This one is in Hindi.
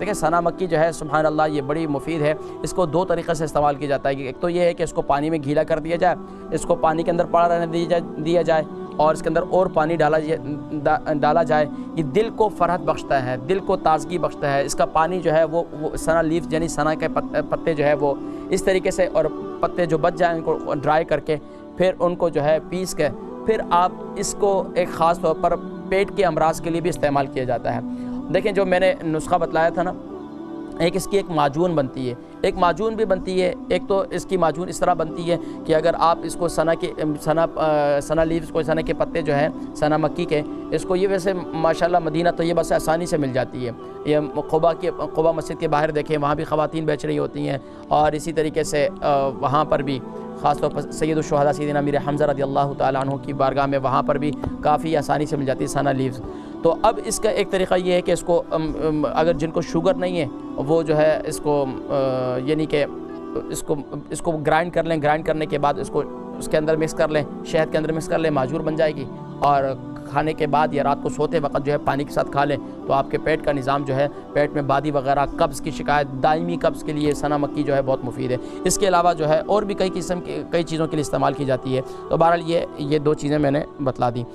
देखिए सना मक्की जो है सुभान अल्लाह ये बड़ी मुफीद है। इसको दो तरीक़े से इस्तेमाल किया जाता है कि एक तो ये है कि इसको पानी में गीला कर दिया जाए, इसको पानी के अंदर पड़ा रहने दिया जाए और इसके अंदर और पानी डाला जाए। ये दिल को फ़रहत बख्शता है, दिल को ताज़गी बख्शता है। इसका पानी जो है वो सना लीफ यानी सना के पत्ते जो है वो इस तरीके से, और पत्ते जो बच जाए उनको ड्राई करके फिर उनको जो है पीस के फिर आप इसको एक ख़ास तौर पर पेट के अमराज के लिए भी इस्तेमाल किया जाता है। देखें जो मैंने नुस्खा बतलाया था ना, एक इसकी एक माजून बनती है, एक माजून भी बनती है। एक तो इसकी माजून इस तरह बनती है कि अगर आप इसको सना लीव्स को, सना के पत्ते जो हैं सना मक्की के, इसको ये वैसे माशाल्लाह मदीना तो ये बस आसानी से मिल जाती है। ये क़ुबा मस्जिद के बाहर देखें, वहाँ भी ख़वातीन बेच रही होती हैं, और इसी तरीके से वहाँ पर भी ख़ास तौर पर सैयदुश शुहदा सैयदना अमीर हमज़ा रज़ियल्लाहु तआला अन्हु की बारगाह में वहाँ पर भी काफ़ी आसानी से मिल जाती है सना लीव्स। तो अब इसका एक तरीक़ा ये है कि इसको अगर जिनको शुगर नहीं है वो जो है इसको यानी कि इसको ग्राइंड कर लें, ग्राइंड करने के बाद इसको उसके अंदर मिक्स कर लें, शहद के अंदर मिक्स कर लें, माजूर बन जाएगी। और खाने के बाद या रात को सोते वक्त जो है पानी के साथ खा लें तो आपके पेट का निज़ाम जो है, पेट में बादी वगैरह, कब्ज़ की शिकायत, दायमी कब्ज़ के लिए सना मक्की जो है बहुत मुफीद है। इसके अलावा जो है और भी कई किस्म की कई चीज़ों के लिए इस्तेमाल की जाती है। तो बहरहाल ये दो चीज़ें मैंने बतला दी।